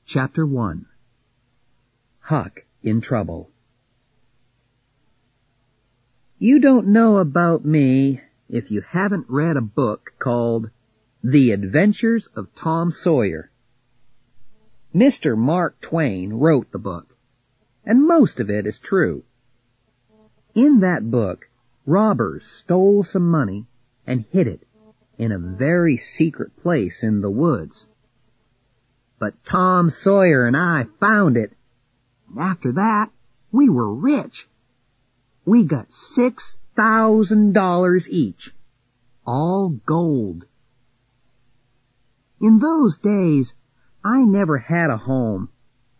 Chapter 1. Huck in Trouble. You don't know about me if you haven't read a book called The Adventures of Tom Sawyer. Mr. Mark Twain wrote the book, and most of it is true. In that book, robbers stole some money and hid it in a very secret place in the woods. But Tom Sawyer and I found it, and after that, we were rich. We got $6,000 each, all gold. In those days, I never had a home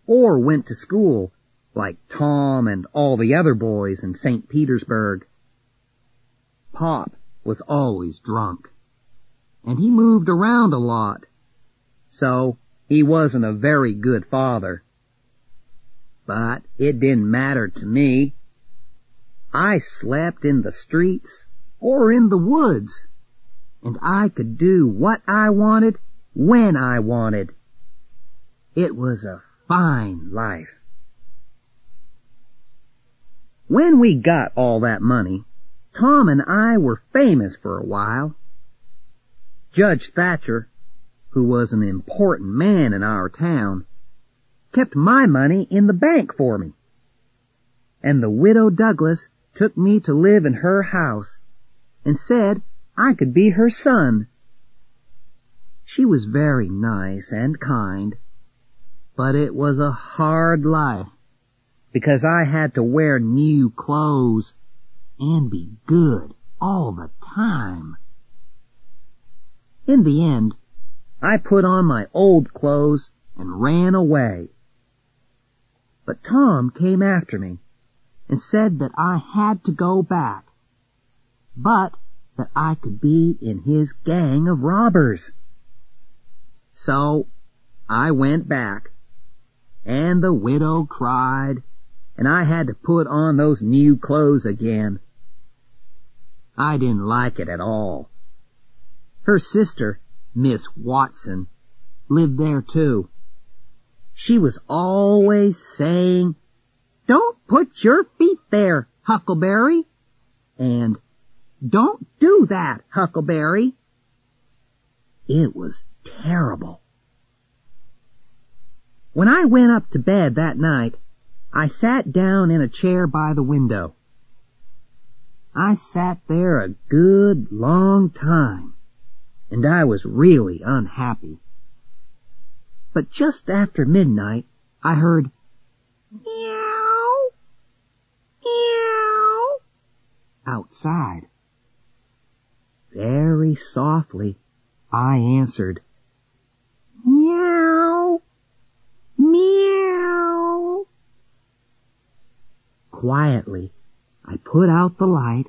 or went to school like Tom and all the other boys in St. Petersburg. Pop was always drunk, and he moved around a lot, so he wasn't a very good father. But it didn't matter to me. I slept in the streets or in the woods, and I could do what I wanted when I wanted. It was a fine life. When we got all that money, Tom and I were famous for a while. Judge Thatcher, who was an important man in our town, kept my money in the bank for me. And the widow Douglas took me to live in her house and said I could be her son. She was very nice and kind, but it was a hard life because I had to wear new clothes and be good all the time. In the end, I put on my old clothes and ran away. But Tom came after me and said that I had to go back, but that I could be in his gang of robbers. So I went back, and the widow cried, and I had to put on those new clothes again. I didn't like it at all. Her sister, Miss Watson, lived there too. She was always saying, "Don't put your feet there, Huckleberry," and "Don't do that, Huckleberry." It was terrible. When I went up to bed that night, I sat down in a chair by the window. I sat there a good long time, and I was really unhappy. But just after midnight, I heard meow, meow outside. Very softly, I answered, meow, meow. Quietly, I put out the light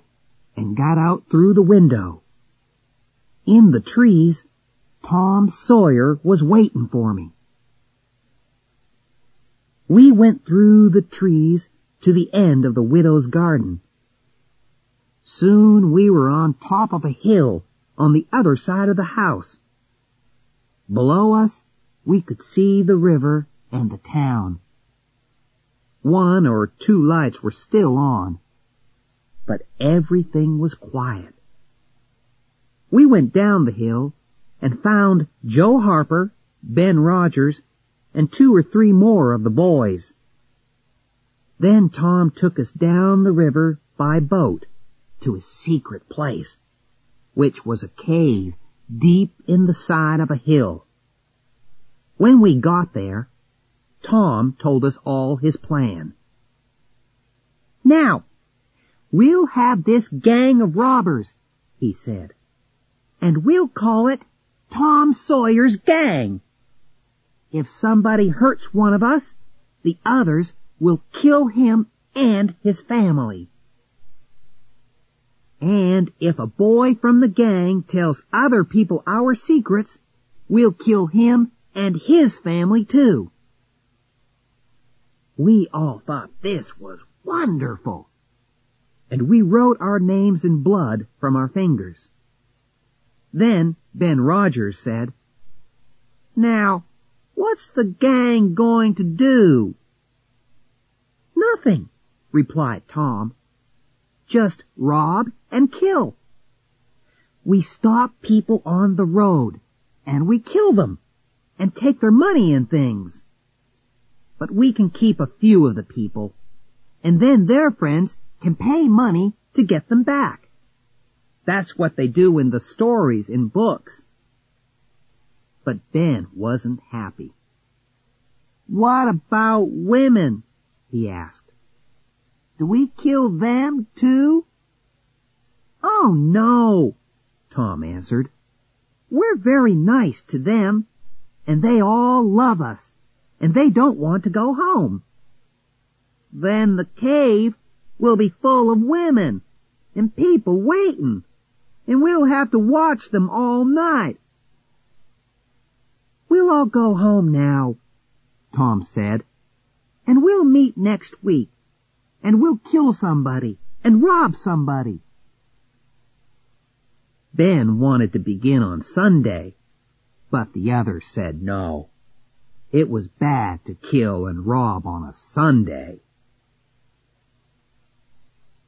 and got out through the window. In the trees, Tom Sawyer was waiting for me. We went through the trees to the end of the widow's garden. Soon we were on top of a hill on the other side of the house. Below us, we could see the river and the town. 1 or 2 lights were still on, but everything was quiet. We went down the hill and found Joe Harper, Ben Rogers, and 2 or 3 more of the boys. Then Tom took us down the river by boat to a secret place, which was a cave deep in the side of a hill. When we got there, Tom told us all his plan. "Now, we'll have this gang of robbers," he said, "and we'll call it Tom Sawyer's Gang. If somebody hurts one of us, the others will kill him and his family. And if a boy from the gang tells other people our secrets, we'll kill him and his family too." We all thought this was wonderful, and we wrote our names in blood from our fingers. Then Ben Rogers said, "Now, What's the gang going to do?" "Nothing," replied Tom. "Just rob and kill. We stop people on the road, and we kill them, and take their money and things. But we can keep a few of the people, and then their friends can pay money to get them back. That's what they do in the stories in books." But Ben wasn't happy. "What about women?" he asked. "Do we kill them too?" "Oh, no," Tom answered. "We're very nice to them, and they all love us, and they don't want to go home. Then the cave will be full of women and people waiting, and we'll have to watch them all night." "We'll all go home now," Tom said, "and we'll meet next week, and we'll kill somebody and rob somebody." Ben wanted to begin on Sunday, but the others said no. It was bad to kill and rob on a Sunday.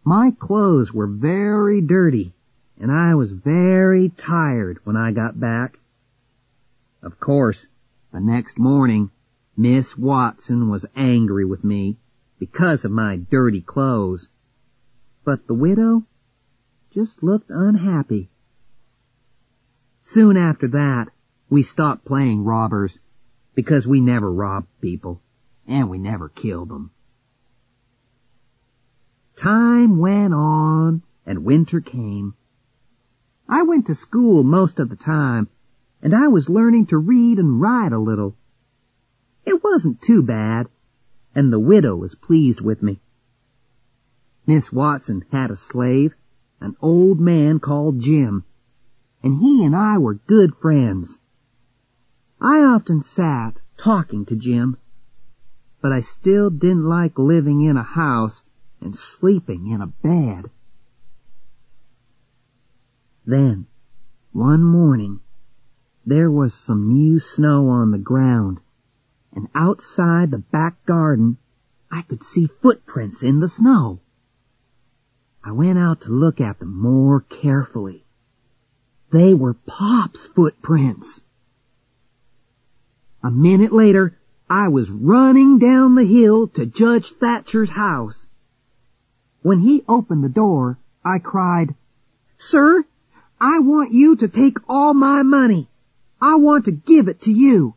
My clothes were very dirty, and I was very tired when I got back. Of course, the next morning, Miss Watson was angry with me because of my dirty clothes, but the widow just looked unhappy. Soon after that, we stopped playing robbers because we never robbed people, and we never killed them. Time went on, and winter came. I went to school most of the time, and I was learning to read and write a little. It wasn't too bad, and the widow was pleased with me. Miss Watson had a slave, an old man called Jim, and he and I were good friends. I often sat talking to Jim, but I still didn't like living in a house and sleeping in a bed. Then, one morning, there was some new snow on the ground, and outside the back garden, I could see footprints in the snow. I went out to look at them more carefully. They were Pop's footprints. A minute later, I was running down the hill to Judge Thatcher's house. When he opened the door, I cried, "Sir, I want you to take all my money. I want to give it to you."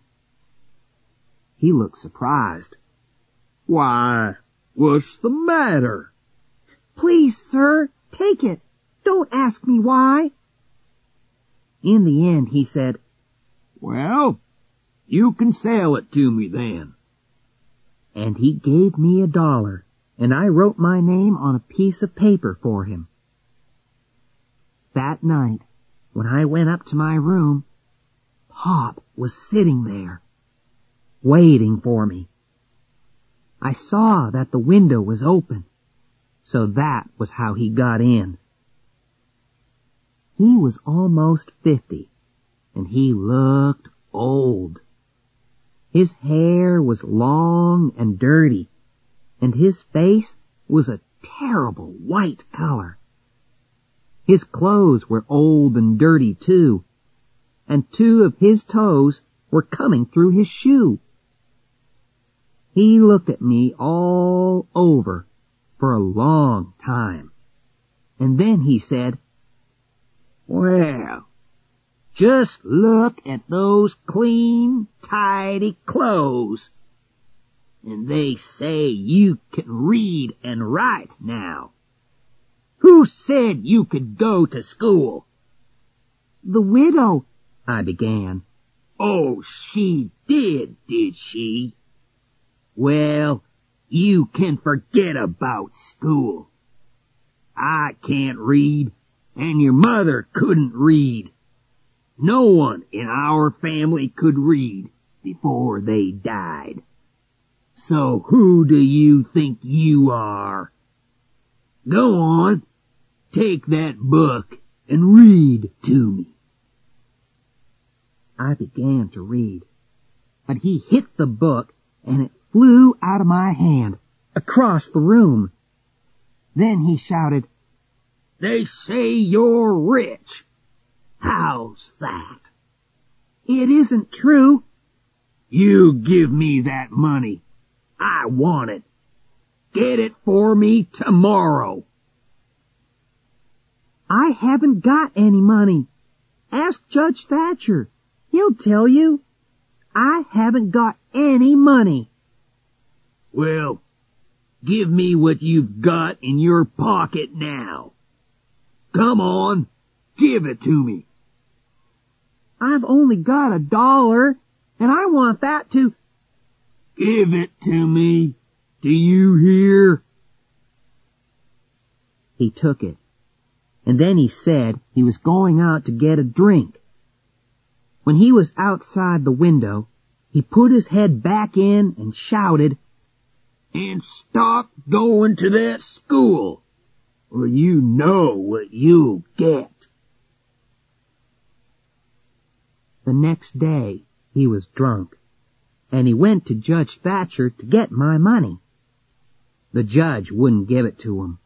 He looked surprised. "Why, what's the matter?" "Please, sir, take it. Don't ask me why." In the end, he said, "Well, you can sell it to me then." And he gave me $1, and I wrote my name on a piece of paper for him. That night, when I went up to my room, Pop was sitting there, waiting for me. I saw that the window was open, so that was how he got in. He was almost 50, and he looked old. His hair was long and dirty, and his face was a terrible white color. His clothes were old and dirty too, and 2 of his toes were coming through his shoe. He looked at me all over for a long time, and then he said, "Well, just look at those clean, tidy clothes. And they say you can read and write now. Who said you could go to school?" "The widow," I began. "Oh, she did she? Well, you can forget about school. I can't read, and your mother couldn't read. No one in our family could read before they died. So who do you think you are? Go on, take that book and read to me." I began to read, but he hit the book and it flew out of my hand across the room. Then he shouted, "They say you're rich. How's that?" "It isn't true." "You give me that money. I want it. Get it for me tomorrow." "I haven't got any money. Ask Judge Thatcher. He'll tell you. I haven't got any money." "Well, give me what you've got in your pocket now. Come on, give it to me." "I've only got $1, and I want that to—" "Give it to me. Do you hear?" He took it, and then he said he was going out to get a drink. When he was outside the window, he put his head back in and shouted, "And stop going to that school, or you know what you'll get." The next day he was drunk, and he went to Judge Thatcher to get my money. The judge wouldn't give it to him.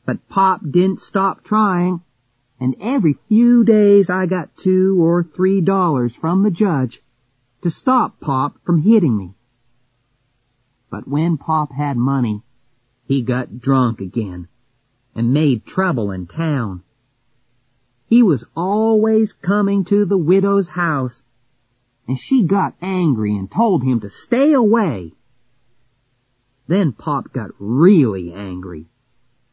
But Pop didn't stop trying, and every few days I got $2 or $3 from the judge to stop Pop from hitting me. But when Pop had money, he got drunk again and made trouble in town. He was always coming to the widow's house, and she got angry and told him to stay away. Then Pop got really angry,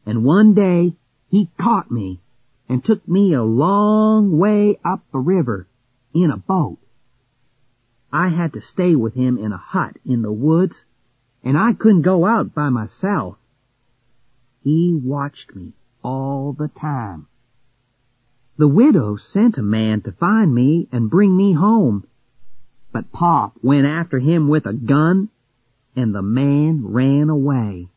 and one day he caught me and took me a long way up the river in a boat. I had to stay with him in a hut in the woods, and I couldn't go out by myself. He watched me all the time. The widow sent a man to find me and bring me home, but Pop went after him with a gun, and the man ran away.